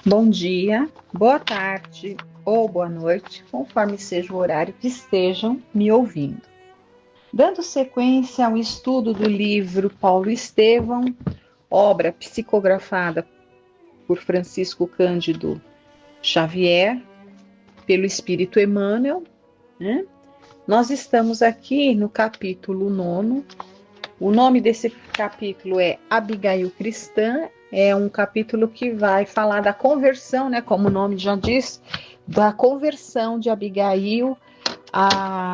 Bom dia, boa tarde ou boa noite, conforme seja o horário que estejam me ouvindo. Dando sequência ao estudo do livro Paulo Estevão, obra psicografada por Francisco Cândido Xavier, pelo Espírito Emmanuel, né? Nós estamos aqui no capítulo 9. O nome desse capítulo é Abigail Cristã. É um capítulo que vai falar da conversão, né, como o nome já diz, da conversão de Abigail a...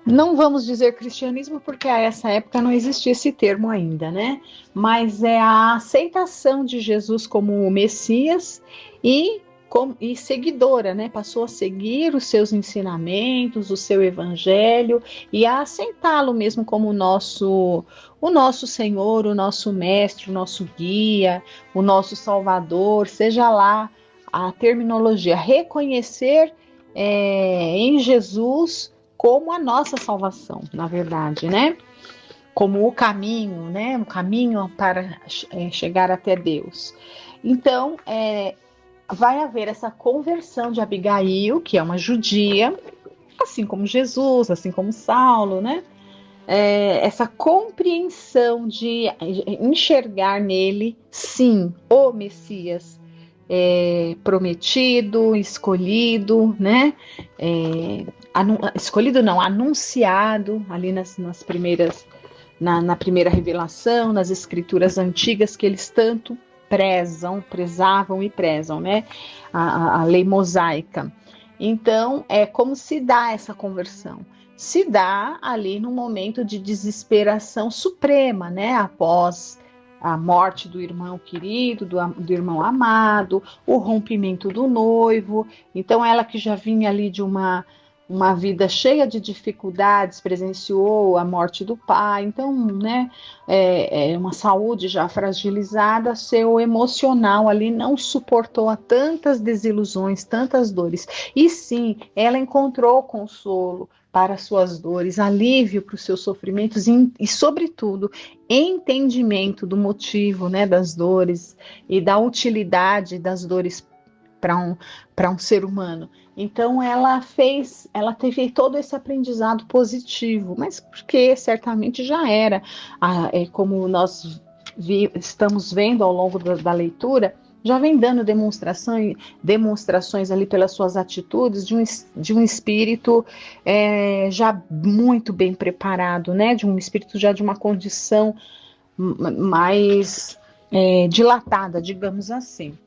Não vamos dizer cristianismo, porque a essa época não existia esse termo ainda, né? Mas é a aceitação de Jesus como o Messias e seguidora, né? Passou a seguir os seus ensinamentos, o seu evangelho e a aceitá-lo mesmo como o nosso Senhor, o nosso mestre, o nosso guia, o nosso Salvador, seja lá a terminologia, reconhecer em Jesus como a nossa salvação, na verdade, né? Como o caminho, né? O caminho para chegar até Deus. Então, vai haver essa conversão de Abigail, que é uma judia, assim como Jesus, assim como Saulo, né? Essa compreensão de enxergar nele, sim, o Messias prometido, escolhido, né? Escolhido não, anunciado ali nas primeiras, na primeira revelação, nas escrituras antigas que eles tanto prezavam e prezam, né? A lei mosaica. Então, é como se dá essa conversão. Se dá ali num momento de desesperação suprema, né? Após a morte do irmão querido, do irmão amado, o rompimento do noivo. Então, ela que já vinha ali de uma vida cheia de dificuldades, presenciou a morte do pai, então, né, uma saúde já fragilizada, seu emocional ali não suportou a tantas desilusões, tantas dores, e sim, ela encontrou consolo para suas dores, alívio para os seus sofrimentos e sobretudo, entendimento do motivo, né, das dores e da utilidade das dores para um ser humano. Então ela teve todo esse aprendizado positivo, mas porque certamente já era, como nós estamos vendo ao longo da leitura, já vem dando demonstrações ali pelas suas atitudes de um espírito já muito bem preparado, né? De um espírito já de uma condição mais dilatada, digamos assim.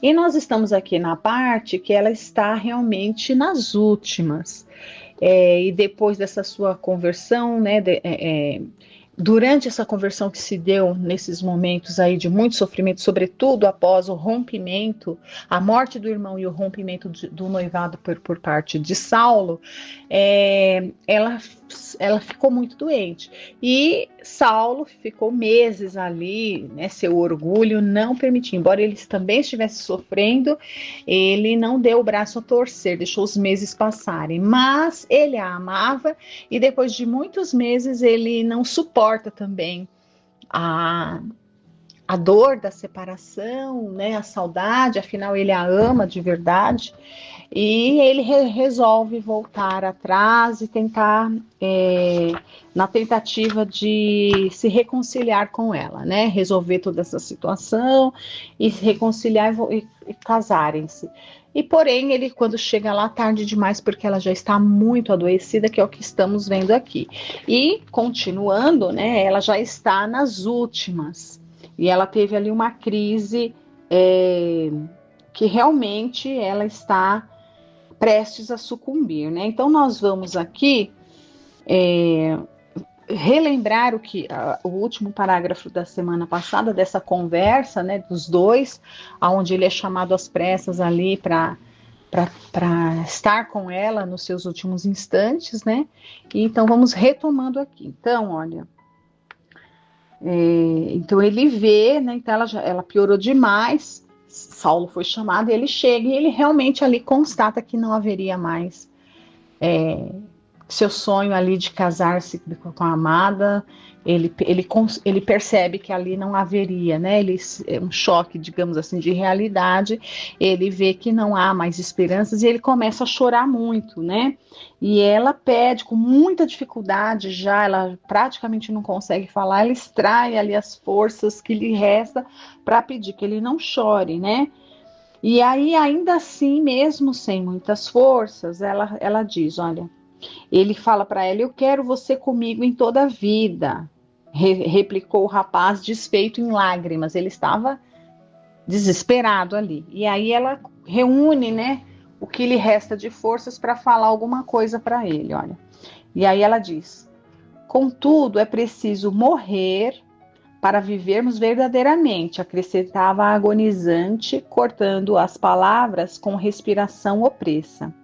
E nós estamos aqui na parte que ela está realmente nas últimas. E depois dessa sua conversão, né, durante essa conversão que se deu nesses momentos aí de muito sofrimento, sobretudo após o rompimento, a morte do irmão e o rompimento do noivado por parte de Saulo, ela ficou muito doente. E Saulo ficou meses ali, né, seu orgulho não permitia, embora ele também estivesse sofrendo, ele não deu o braço a torcer, deixou os meses passarem, mas ele a amava e depois de muitos meses ele não suporta também a dor da separação, né, a saudade, afinal ele a ama de verdade, e ele resolve voltar atrás e tentar, na tentativa de se reconciliar com ela, né, resolver toda essa situação e se reconciliar e casarem-se. E porém, ele quando chega lá tarde demais, porque ela já está muito adoecida, que é o que estamos vendo aqui. E continuando, né, ela já está nas últimas. E ela teve ali uma crise que realmente ela está prestes a sucumbir, né? Então nós vamos aqui relembrar o último parágrafo da semana passada, dessa conversa, né, dos dois, onde ele é chamado às pressas ali para estar com ela nos seus últimos instantes, né? E então vamos retomando aqui. Então, olha, então ele vê, né? Então ela piorou demais. Saulo foi chamado, ele chega e ele realmente ali constata que não haveria mais seu sonho ali de casar-se com a amada, ele percebe que ali não haveria, né? É um choque, digamos assim, de realidade. Ele vê que não há mais esperanças e ele começa a chorar muito, né? E ela pede com muita dificuldade já, ela praticamente não consegue falar, ela extrai ali as forças que lhe resta para pedir que ele não chore, né? E aí, ainda assim, mesmo sem muitas forças, ela diz, olha, ele fala para ela, eu quero você comigo em toda a vida, replicou o rapaz desfeito em lágrimas, ele estava desesperado ali. E aí ela reúne, né, o que lhe resta de forças para falar alguma coisa para ele, olha. E aí ela diz, contudo, é preciso morrer para vivermos verdadeiramente, acrescentava a agonizante, cortando as palavras com respiração opressa.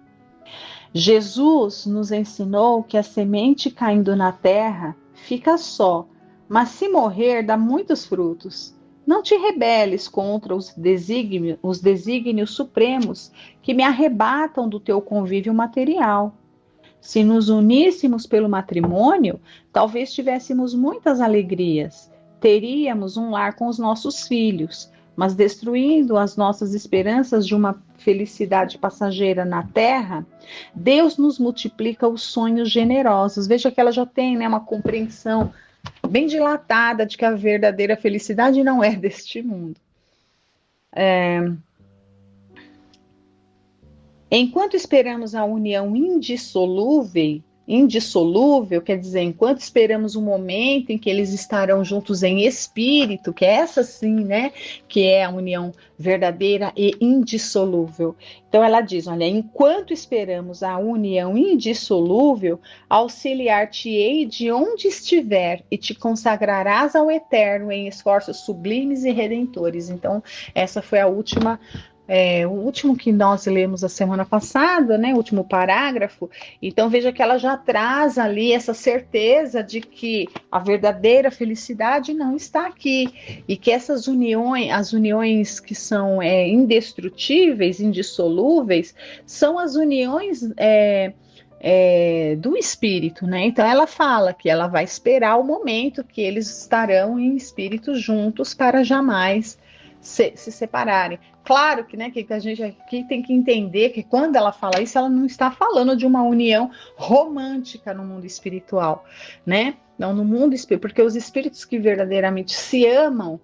Jesus nos ensinou que a semente caindo na terra fica só, mas se morrer dá muitos frutos. Não te rebeles contra os desígnios supremos que me arrebatam do teu convívio material. Se nos uníssemos pelo matrimônio, talvez tivéssemos muitas alegrias, teríamos um lar com os nossos filhos, mas destruindo as nossas esperanças de uma felicidade passageira na terra, Deus nos multiplica os sonhos generosos. Veja que ela já tem, né, uma compreensão bem dilatada de que a verdadeira felicidade não é deste mundo. Enquanto esperamos a união indissolúvel, quer dizer, enquanto esperamos o momento em que eles estarão juntos em espírito, que é essa sim, né, que é a união verdadeira e indissolúvel. Então ela diz, olha, enquanto esperamos a união indissolúvel, auxiliar-te-ei de onde estiver e te consagrarás ao eterno em esforços sublimes e redentores. Então essa foi a última o último que nós lemos a semana passada, né, o último parágrafo. Então veja que ela já traz ali essa certeza de que a verdadeira felicidade não está aqui e que essas uniões, as uniões que são indestrutíveis, indissolúveis, são as uniões do espírito, né? Então ela fala que ela vai esperar o momento que eles estarão em espírito juntos para jamais se separarem. Claro que, né, que a gente aqui tem que entender que quando ela fala isso, ela não está falando de uma união romântica no mundo espiritual, né? Não no mundo espiritual, porque os espíritos que verdadeiramente se amam,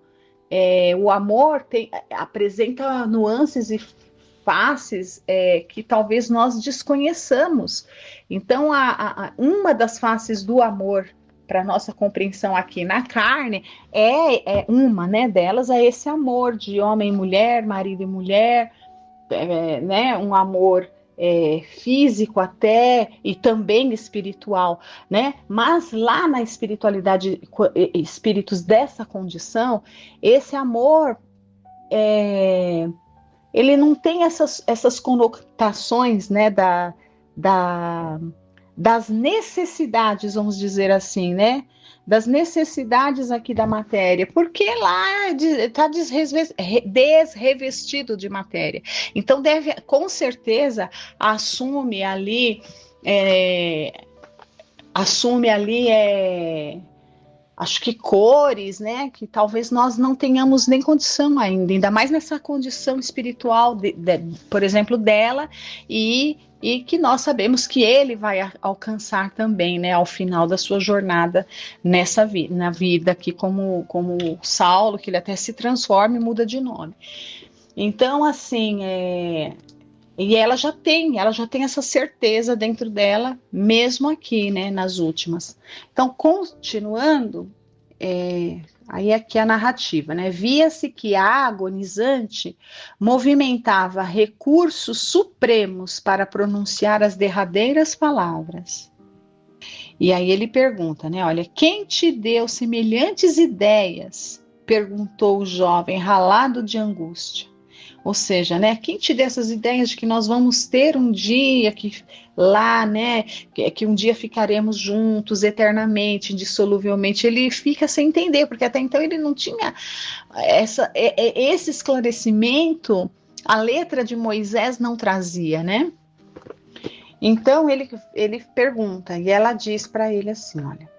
o amor apresenta nuances e faces que talvez nós desconheçamos. Então, uma das faces do amor para nossa compreensão aqui na carne, uma, né, delas é esse amor de homem e mulher, marido e mulher, né, um amor físico até e também espiritual, né? Mas lá na espiritualidade, espíritos dessa condição, esse amor ele não tem essas conotações, né, das necessidades, vamos dizer assim, né? Das necessidades aqui da matéria, porque lá está desrevestido de matéria. Então, com certeza, assume ali acho que cores, né, que talvez nós não tenhamos nem condição ainda mais nessa condição espiritual, por exemplo, dela, e que nós sabemos que ele vai alcançar também, né, ao final da sua jornada na vida aqui como Saulo, que ele até se transforma e muda de nome. Então, assim, e ela já tem essa certeza dentro dela, mesmo aqui, né, nas últimas. Então, continuando, aí aqui a narrativa, né? Via-se que a agonizante movimentava recursos supremos para pronunciar as derradeiras palavras. E aí ele pergunta, né? Olha, quem te deu semelhantes ideias? Perguntou o jovem, ralado de angústia. Ou seja, né, quem te deu essas ideias de que nós vamos ter um dia lá, né, que um dia ficaremos juntos eternamente, indissoluvelmente, ele fica sem entender, porque até então ele não tinha esse esclarecimento, a letra de Moisés não trazia, né? Então ele pergunta e ela diz para ele assim, olha,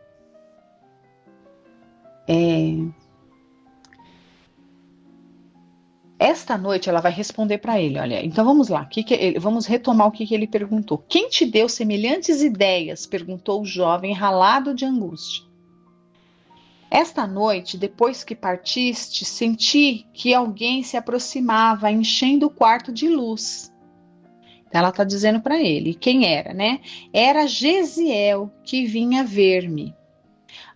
esta noite ela vai responder para ele, olha, então vamos lá, vamos retomar o que ele perguntou. Quem te deu semelhantes ideias? Perguntou o jovem ralado de angústia. Esta noite, depois que partiste, senti que alguém se aproximava, enchendo o quarto de luz. Então ela está dizendo para ele, quem era, né? Era Gesiel que vinha ver-me.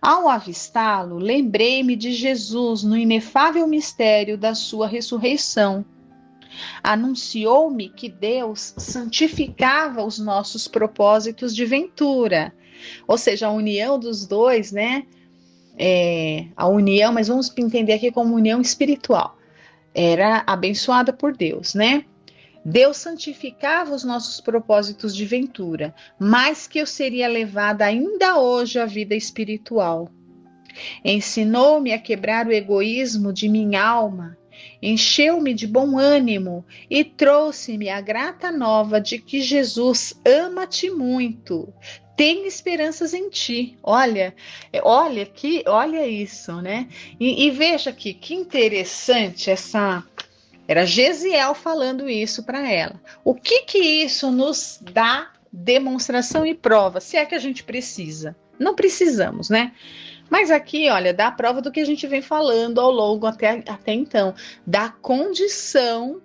Ao avistá-lo, lembrei-me de Jesus no inefável mistério da sua ressurreição. Anunciou-me que Deus santificava os nossos propósitos de ventura. Ou seja, a união dos dois, né? A união, mas vamos entender aqui como união espiritual. Era abençoada por Deus, né? Deus santificava os nossos propósitos de ventura, mas que eu seria levada ainda hoje à vida espiritual. Ensinou-me a quebrar o egoísmo de minha alma, encheu-me de bom ânimo e trouxe-me a grata nova de que Jesus ama-te muito. Tem esperanças em ti. Olha isso, né? E veja aqui, que interessante era Gesiel falando isso para ela. O que isso nos dá demonstração e prova? Se é que a gente precisa. Não precisamos, né? Mas aqui, olha, dá a prova do que a gente vem falando ao longo até então, da condição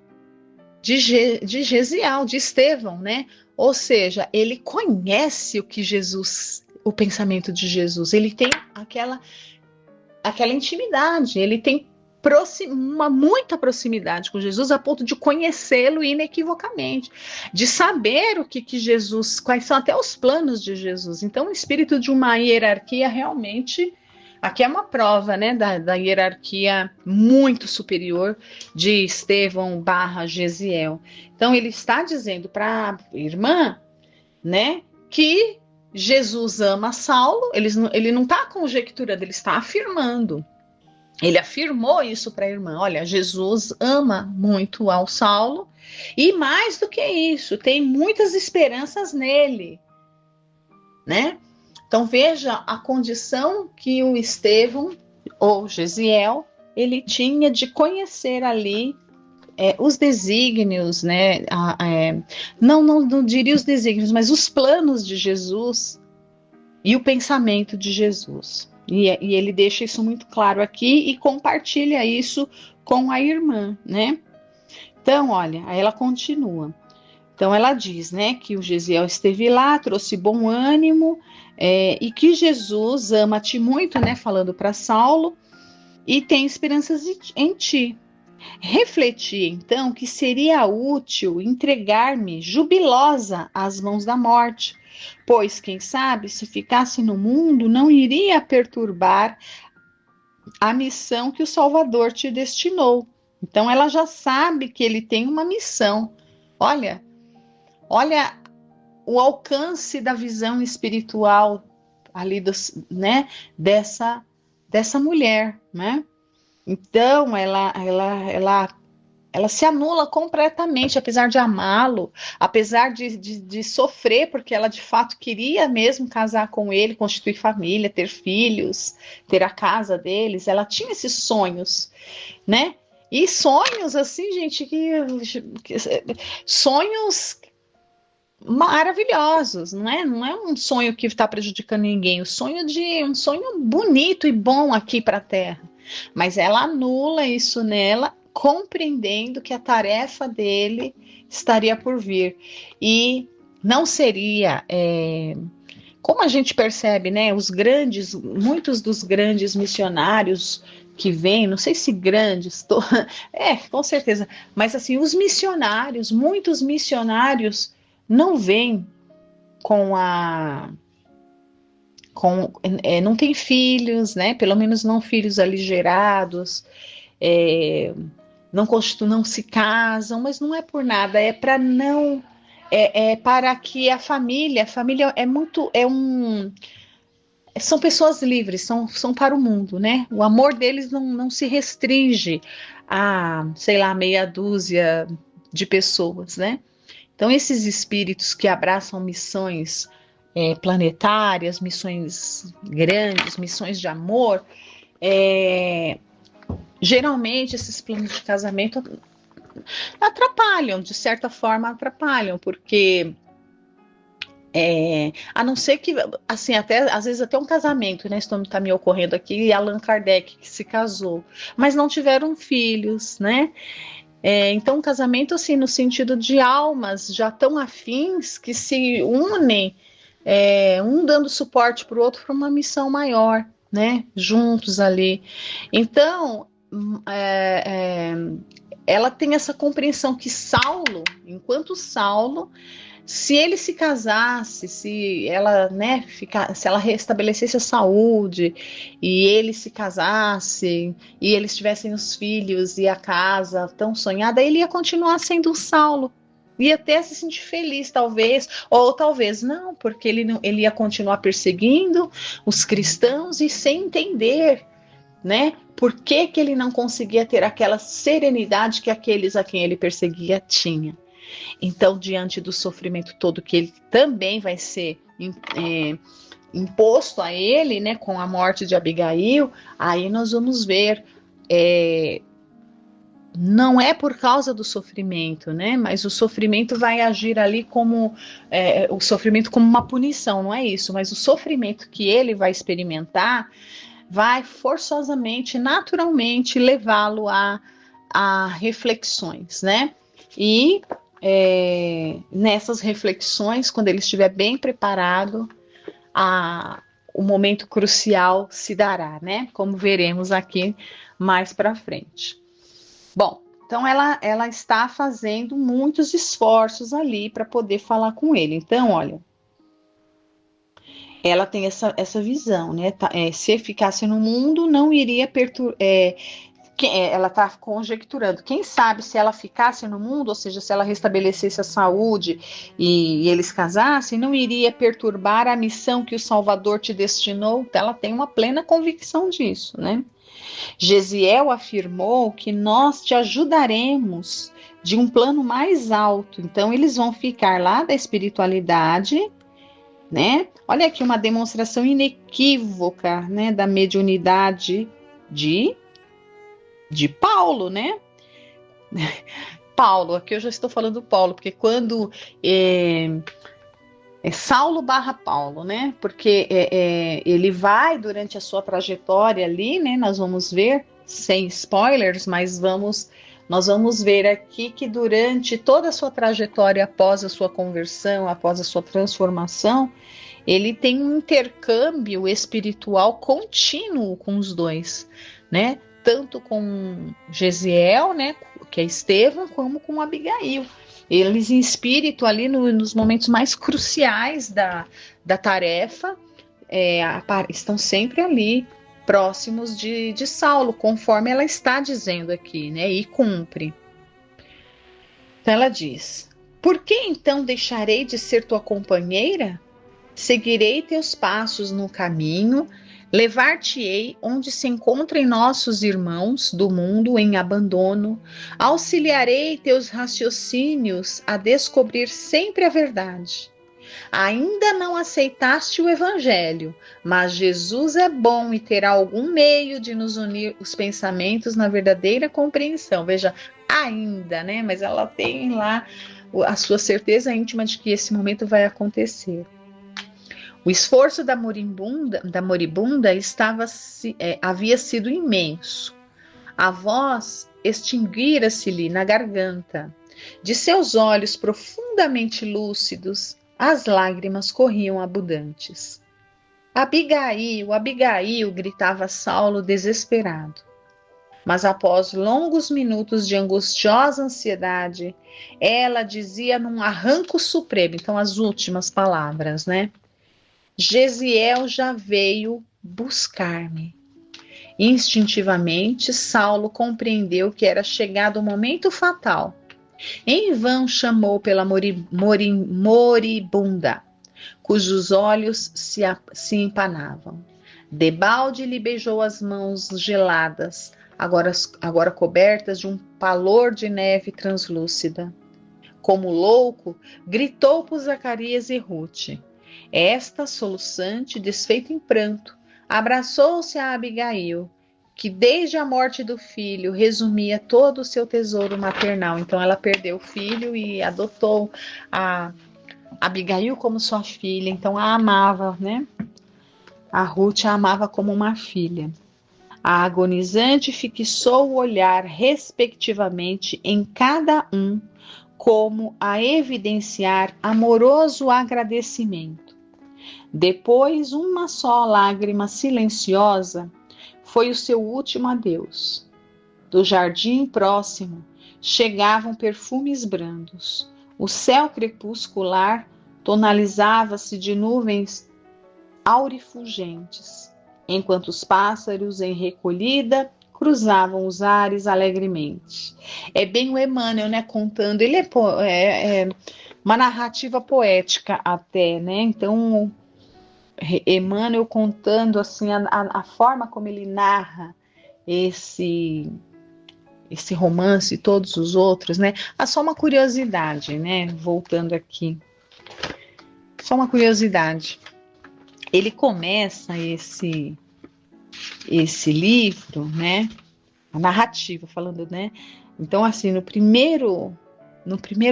de Gesiel, de Estevão, né? Ou seja, ele conhece o pensamento de Jesus, ele tem aquela intimidade, ele tem muita proximidade com Jesus, a ponto de conhecê-lo inequivocamente, de saber o que Jesus, quais são até os planos de Jesus. Então, o espírito de uma hierarquia realmente, aqui é uma prova, né, da hierarquia muito superior de Estevão / Gesiel. Então, ele está dizendo para a irmã, né, que Jesus ama Saulo, ele não está conjecturando, ele está afirmando. Ele afirmou isso para a irmã, olha, Jesus ama muito ao Saulo, e mais do que isso, tem muitas esperanças nele, né? Então veja a condição que o Estevão, ou Gesiel, ele tinha de conhecer ali os desígnios, né? Não diria os desígnios, mas os planos de Jesus e o pensamento de Jesus. E ele deixa isso muito claro aqui e compartilha isso com a irmã, né? Então, olha, aí ela continua. Então, ela diz, né, que o Gesiel esteve lá, trouxe bom ânimo, e que Jesus ama-te muito, né, falando para Saulo, e tem esperanças em ti. Refleti, então, que seria útil entregar-me jubilosa às mãos da morte, pois, quem sabe, se ficasse no mundo, não iria perturbar a missão que o Salvador te destinou. Então, ela já sabe que ele tem uma missão. Olha o alcance da visão espiritual ali, né, dessa mulher, né? Então, ela se anula completamente, apesar de amá-lo, apesar de sofrer, porque ela de fato queria mesmo casar com ele, constituir família, ter filhos, ter a casa deles. Ela tinha esses sonhos, né? E sonhos assim, gente, sonhos maravilhosos, não é um sonho que está prejudicando ninguém, um sonho bonito e bom aqui para a Terra. Mas ela anula isso nela, compreendendo que a tarefa dele estaria por vir. E não seria, como a gente percebe, né, muitos dos grandes missionários que vêm, não sei se grandes, com certeza, mas assim, muitos missionários não vêm não tem filhos, né? Pelo menos não filhos aligerados, não se casam, mas não é por nada, é para não, para que a família são pessoas livres, são para o mundo, né? O amor deles não se restringe a, sei lá, meia dúzia de pessoas, né? Então, esses espíritos que abraçam missões planetárias, missões grandes, missões de amor, geralmente esses planos de casamento atrapalham, de certa forma atrapalham, porque a não ser que, assim, até às vezes até um casamento, né? Está me ocorrendo aqui, Allan Kardec que se casou, mas não tiveram filhos, né? Então, um casamento, assim, no sentido de almas já tão afins que se unem, um dando suporte para o outro para uma missão maior, né? Juntos ali. Então, ela tem essa compreensão que Saulo, enquanto Saulo, se ele se casasse, se ela, né, se ela restabelecesse a saúde e ele se casasse e eles tivessem os filhos e a casa tão sonhada, ele ia continuar sendo um Saulo. Ia até se sentir feliz, talvez, ou talvez não, porque ele ia continuar perseguindo os cristãos e sem entender, né? Por que ele não conseguia ter aquela serenidade que aqueles a quem ele perseguia tinha? Então, diante do sofrimento todo que ele também vai ser imposto a ele, né, com a morte de Abigail, aí nós vamos ver, não é por causa do sofrimento, né, mas o sofrimento vai agir ali como, o sofrimento como uma punição, não é isso, mas o sofrimento que ele vai experimentar vai forçosamente, naturalmente, levá-lo a reflexões, né, e nessas reflexões, quando ele estiver bem preparado, o momento crucial se dará, né? Como veremos aqui mais para frente. Bom, então ela está fazendo muitos esforços ali para poder falar com ele. Então, olha, ela tem essa visão, né? Se ficasse no mundo, não iria perturbar. Ela está conjecturando, quem sabe se ela ficasse no mundo, ou seja, se ela restabelecesse a saúde e eles casassem, não iria perturbar a missão que o Salvador te destinou. Então, ela tem uma plena convicção disso, né? Gesiel afirmou que nós te ajudaremos de um plano mais alto. Então, eles vão ficar lá da espiritualidade, né? Olha aqui uma demonstração inequívoca, né, da mediunidade de Paulo, né? Paulo, aqui eu já estou falando Paulo, porque quando Saulo barra Paulo, né? Porque ele vai durante a sua trajetória ali, né? Nós vamos ver, sem spoilers, mas nós vamos ver aqui que durante toda a sua trajetória após a sua conversão, após a sua transformação, ele tem um intercâmbio espiritual contínuo com os dois, né? Tanto com Gesiel, né, que é Estevão, como com Abigail. Eles em espírito ali nos momentos mais cruciais da tarefa, estão sempre ali próximos de Saulo, conforme ela está dizendo aqui, né, e cumpre. Então ela diz: por que então deixarei de ser tua companheira? Seguirei teus passos no caminho, levar-te-ei onde se encontrem nossos irmãos do mundo em abandono, auxiliarei teus raciocínios a descobrir sempre a verdade. Ainda não aceitaste o Evangelho, mas Jesus é bom e terá algum meio de nos unir os pensamentos na verdadeira compreensão. Veja, ainda, né? Mas ela tem lá a sua certeza íntima de que esse momento vai acontecer. O esforço da moribunda havia sido imenso. A voz extinguira-se-lhe na garganta. De seus olhos profundamente lúcidos, as lágrimas corriam abundantes. Abigail, Abigail, gritava Saulo desesperado. Mas após longos minutos de angustiosa ansiedade, ela dizia num arranco supremo, então as últimas palavras, né? Gesiel já veio buscar-me. Instintivamente, Saulo compreendeu que era chegado o momento fatal. Em vão chamou pela moribunda, cujos olhos se empanavam. Debalde lhe beijou as mãos geladas, agora cobertas de um palor de neve translúcida. como louco, gritou por Zacarias e Ruth. Esta, soluçante, desfeita em pranto, abraçou-se a Abigail, que desde a morte do filho resumia todo o seu tesouro maternal. Então ela perdeu o filho e adotou a Abigail como sua filha, então a amava, né? A Ruth a amava como uma filha. A agonizante fixou o olhar respectivamente em cada um, como a evidenciar amoroso agradecimento. Depois, uma só lágrima silenciosa foi o seu último adeus. Do jardim próximo chegavam perfumes brandos. O céu crepuscular tonalizava-se de nuvens aurifulgentes, enquanto os pássaros em recolhida cruzavam os ares alegremente. É bem o Emmanuel, né, contando, ele é uma narrativa poética até, né, então Emmanuel contando assim a forma como ele narra esse romance e todos os outros, né, só uma curiosidade, né, voltando aqui, só uma curiosidade, ele começa esse livro, né? A narrativa, falando, né? Então, assim, no primeiro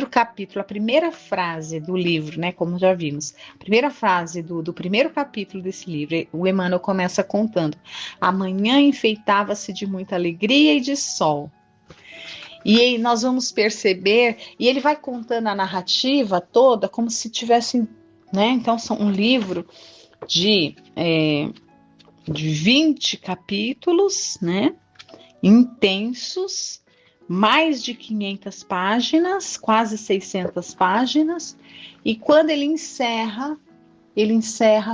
capítulo, a primeira frase do livro, né? Como já vimos, a primeira frase do primeiro capítulo desse livro, o Emmanuel começa contando: a manhã enfeitava-se de muita alegria e de sol. E aí nós vamos perceber, e ele vai contando a narrativa toda como se tivesse, né? Então, são um livro de 20 capítulos, né, intensos, mais de 500 páginas, quase 600 páginas, e quando ele encerra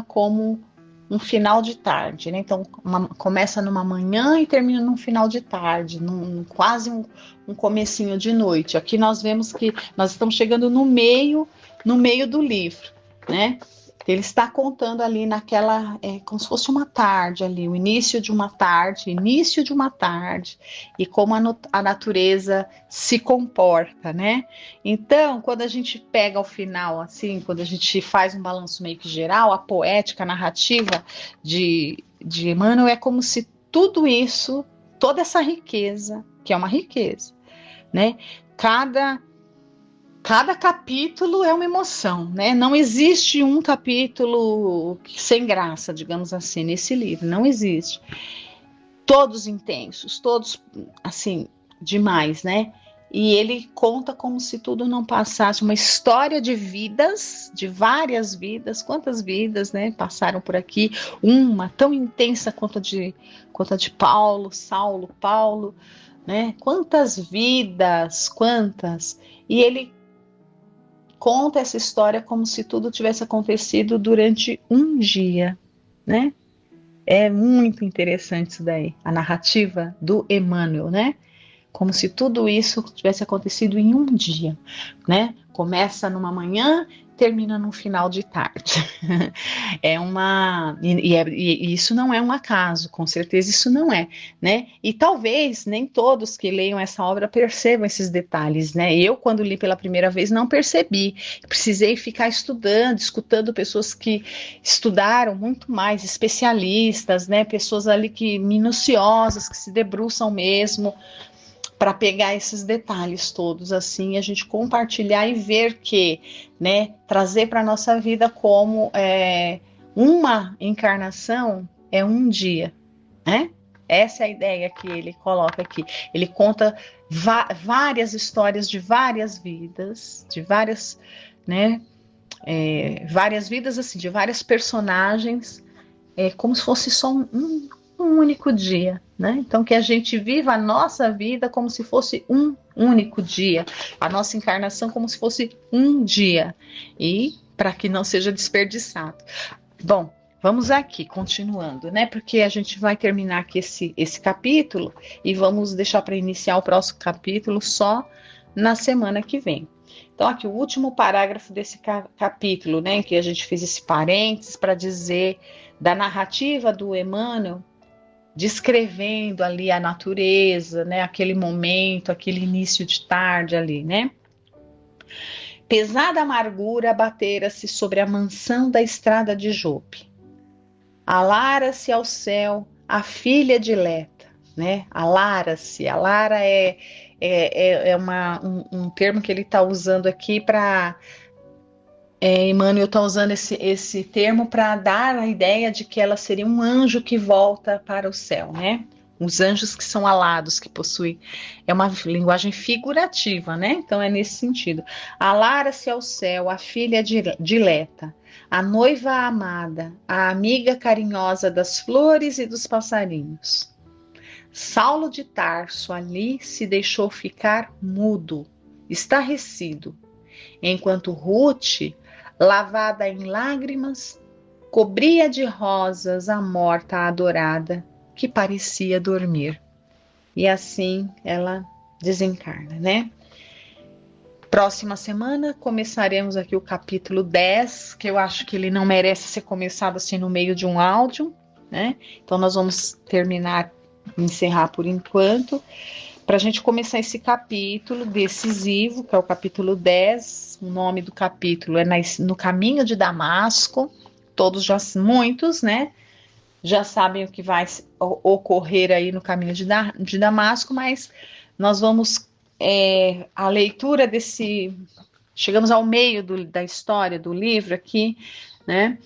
como um final de tarde, né? Então começa numa manhã e termina num final de tarde, quase um comecinho de noite. Aqui nós vemos que nós estamos chegando no meio do livro, né? Ele está contando ali naquela, como se fosse uma tarde ali, o início de uma tarde, e como a natureza se comporta, né? Então, quando a gente pega ao final, assim, quando a gente faz um balanço meio que geral, a poética, a narrativa de Emmanuel é como se tudo isso, toda essa riqueza, que é uma riqueza, né? Cada capítulo é uma emoção, né? Não existe um capítulo sem graça, digamos assim, nesse livro, não existe. Todos intensos, todos, assim, demais, né? E ele conta como se tudo não passasse, uma história de vidas, de várias vidas, quantas vidas, né, passaram por aqui, uma tão intensa quanto a de Paulo, né? Quantas vidas, quantas! E ele conta essa história como se tudo tivesse acontecido durante um dia, né? É muito interessante isso daí, a narrativa do Emmanuel, né? Como se tudo isso tivesse acontecido em um dia, né? Começa numa manhã, termina num final de tarde. E isso não é um acaso, com certeza isso não é, né? E talvez nem todos que leiam essa obra percebam esses detalhes, né? Eu, quando li pela primeira vez, não percebi. Precisei ficar estudando, escutando pessoas que estudaram muito mais, especialistas, né? Pessoas ali que minuciosas, que se debruçam mesmo para pegar esses detalhes todos, assim, a gente compartilhar e ver que, né, trazer para a nossa vida como uma encarnação é um dia, né? Essa é a ideia que ele coloca aqui. Ele conta várias histórias de várias vidas, de várias, né, várias vidas, assim, de várias personagens, como se fosse só um único dia, né? Então que a gente viva a nossa vida como se fosse um único dia, a nossa encarnação como se fosse um dia, e para que não seja desperdiçado. Bom, vamos aqui, continuando, né? Porque a gente vai terminar aqui esse capítulo e vamos deixar para iniciar o próximo capítulo só na semana que vem. Então, aqui o último parágrafo desse capítulo, né? Em que a gente fez esse parênteses para dizer da narrativa do Emmanuel, descrevendo ali a natureza, né? Aquele momento, aquele início de tarde ali, né? Pesada amargura abatera-se sobre a mansão da estrada de Jope. Alara-se ao céu a filha dileta, né? Alara-se, alara é um termo que ele está usando aqui para... Emmanuel está usando esse termo para dar a ideia de que ela seria um anjo que volta para o céu, né? Os anjos que são alados, que possuem... É uma linguagem figurativa, né? Então é nesse sentido. Alara-se ao céu a filha dileta, a noiva amada, a amiga carinhosa das flores e dos passarinhos. Saulo de Tarso ali se deixou ficar mudo, estarrecido, enquanto Ruth, lavada em lágrimas, cobria de rosas a morta adorada, que parecia dormir. E assim ela desencarna, né? Próxima semana começaremos aqui o capítulo 10, que eu acho que ele não merece ser começado assim no meio de um áudio, né? Então nós vamos terminar, encerrar por enquanto, para a gente começar esse capítulo decisivo, que é o capítulo 10. O nome do capítulo é No Caminho de Damasco. Todos muitos, né? Já sabem o que vai ocorrer aí no caminho de Damasco, mas nós vamos, a leitura chegamos ao meio da história do livro aqui, né,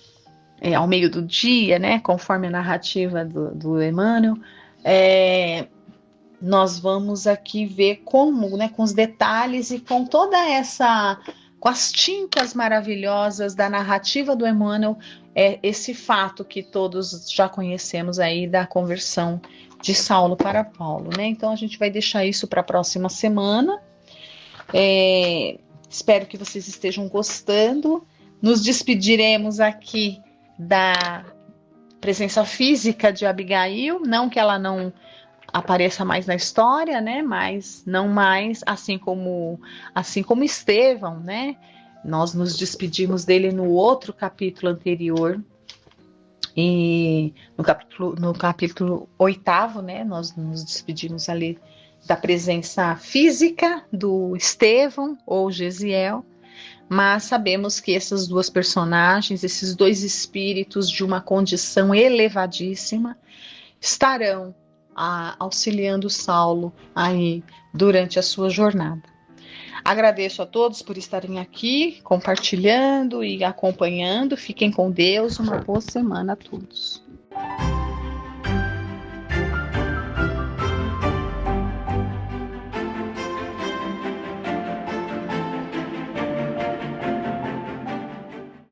ao meio do dia, né, conforme a narrativa do Emmanuel, nós vamos aqui ver como, né, com os detalhes e com toda com as tintas maravilhosas da narrativa do Emmanuel, esse fato que todos já conhecemos aí da conversão de Saulo para Paulo, né? Então a gente vai deixar isso para a próxima semana. Espero que vocês estejam gostando. Nos despediremos aqui da presença física de Abigail, não que ela não apareça mais na história, né? Mas não mais, assim como Estevão, né? Nós nos despedimos dele no outro capítulo anterior, e no capítulo 8º, né? Nós nos despedimos ali da presença física do Estevão ou Gesiel, mas sabemos que essas duas personagens, esses dois espíritos de uma condição elevadíssima, estarão auxiliando Saulo aí durante a sua jornada. Agradeço a todos por estarem aqui, compartilhando e acompanhando. Fiquem com Deus. Uma boa semana a todos.